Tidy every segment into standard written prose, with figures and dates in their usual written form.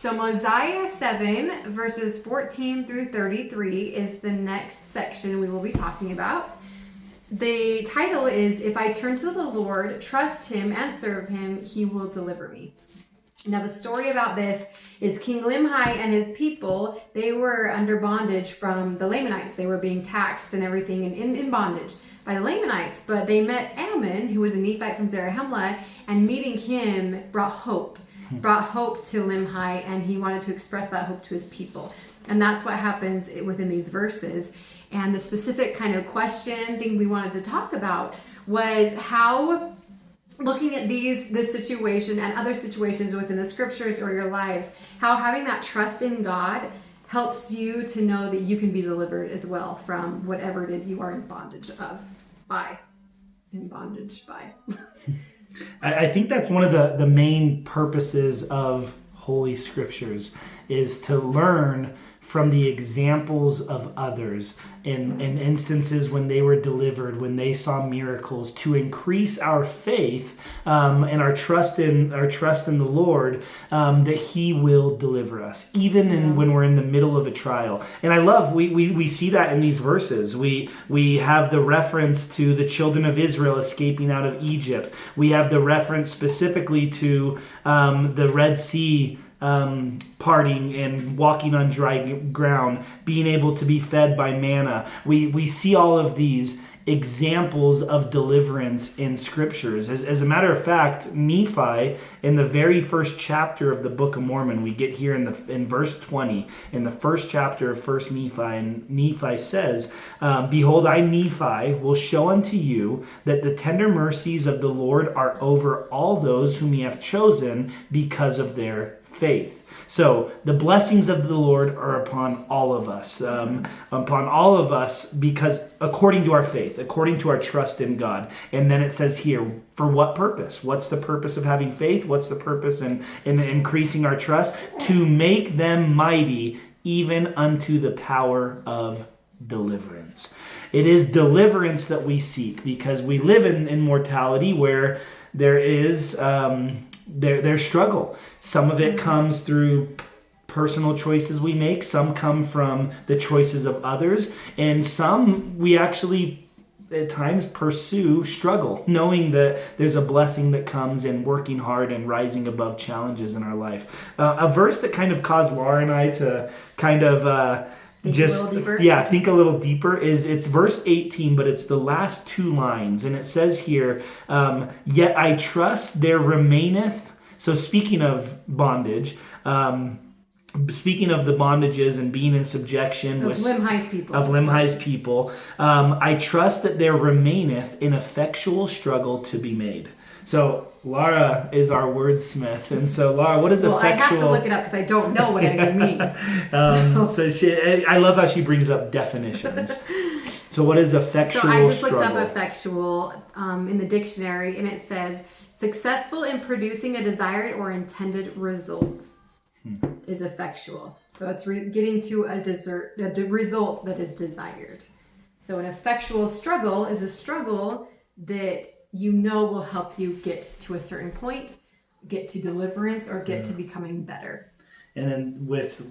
So Mosiah 7, verses 14 through 33 is the next section we will be talking about. The title is, If I Turn to the Lord, Trust Him, and Serve Him, He Will Deliver Me. Now the story about this is King Limhi and his people, they were under bondage from the Lamanites. They were being taxed and everything and in bondage by the Lamanites. But they met Ammon, who was a Nephite from Zarahemla, and meeting him brought hope to Limhi, and he wanted to express that hope to his people. And that's what happens within these verses. And the specific kind of thing we wanted to talk about was how, looking at this situation and other situations within the scriptures or your lives, how having that trust in God helps you to know that you can be delivered as well from whatever it is you are in bondage by. I think that's one of the main purposes of Holy Scriptures, is to learn from the examples of others in instances when they were delivered, when they saw miracles, to increase our faith and our trust in the Lord, that He will deliver us, even when we're in the middle of a trial. And I love we see that in these verses. We have the reference to the children of Israel escaping out of Egypt. We have the reference specifically to the Red Sea parting and walking on dry ground, being able to be fed by manna. We see all of these examples of deliverance in scriptures. As a matter of fact, Nephi, in the very first chapter of the Book of Mormon, we get here in verse 20, in the first chapter of 1 Nephi, and Nephi says, Behold, I, Nephi, will show unto you that the tender mercies of the Lord are over all those whom He hath chosen because of their faith. So the blessings of the Lord are upon all of us, because according to our faith, according to our trust in God. And then it says here, for what purpose? What's the purpose of having faith? What's the purpose in increasing our trust? To make them mighty, even unto the power of deliverance. It is deliverance that we seek, because we live in mortality where there is there's struggle. Some of it comes through personal choices we make. Some come from the choices of others. And some we actually at times pursue struggle, knowing that there's a blessing that comes in working hard and rising above challenges in our life. A verse that kind of caused Laura and I to kind of think a little deeper it's verse 18, but it's the last two lines, and it says here, yet I trust there remaineth. So speaking of bondage, speaking of the bondages and being in subjection of Limhi's people, I trust that there remaineth an effectual struggle to be made. So Laura is our wordsmith, and so Laura, what is effectual? I have to look it up because I don't know what anything means. I love how she brings up definitions. So what is effectual? So I just looked up effectual in the dictionary, and it says successful in producing a desired or intended result is effectual. So it's getting to a result that is desired. So an effectual struggle is a struggle that will help you get to a certain point, get to deliverance, or get to becoming better. And then with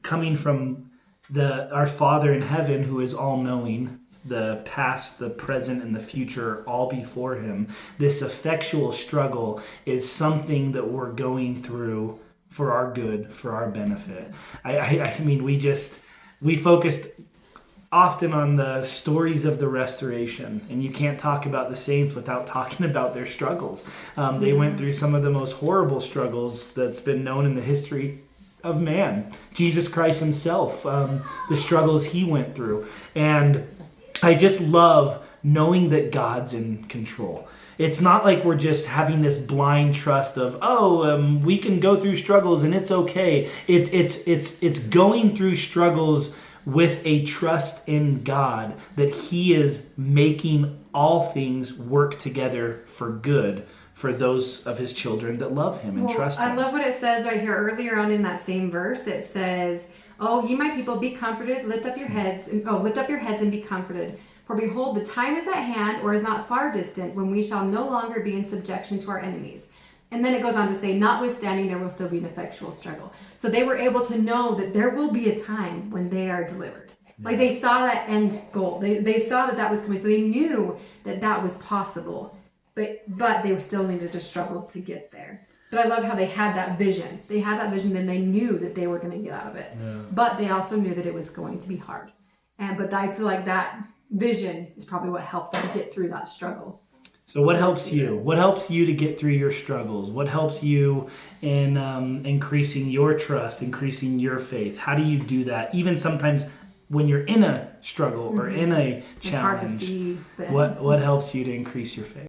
coming from our Father in heaven, who is all-knowing, the past, the present, and the future all before Him, this effectual struggle is something that we're going through for our good, for our benefit. I mean, we focused often on the stories of the restoration, and you can't talk about the saints without talking about their struggles. They went through some of the most horrible struggles that's been known in the history of man. Jesus Christ Himself, the struggles He went through. And I just love knowing that God's in control. It's not like we're just having this blind trust of, we can go through struggles and it's okay. It's going through struggles with a trust in God that He is making all things work together for good for those of His children that love Him and trust Him. I love what it says right here earlier on in that same verse. It says, "Oh, ye my people, be comforted, lift up your heads and be comforted. For behold, the time is at hand, or is not far distant, when we shall no longer be in subjection to our enemies. And then it goes on to say, notwithstanding, there will still be an effectual struggle. So they were able to know that there will be a time when they are delivered. Like they saw that end goal. They saw that was coming. So they knew that was possible. But they were still needed to struggle to get there. But I love how they had that vision. They had that vision, then they knew that they were going to get out of it. Yeah. But they also knew that it was going to be hard. But I feel like that vision is probably what helped them get through that struggle. So what helps you? What helps you to get through your struggles? What helps you in increasing your trust, increasing your faith? How do you do that? Even sometimes when you're in a struggle or in a challenge, it's hard to see. What helps you to increase your faith?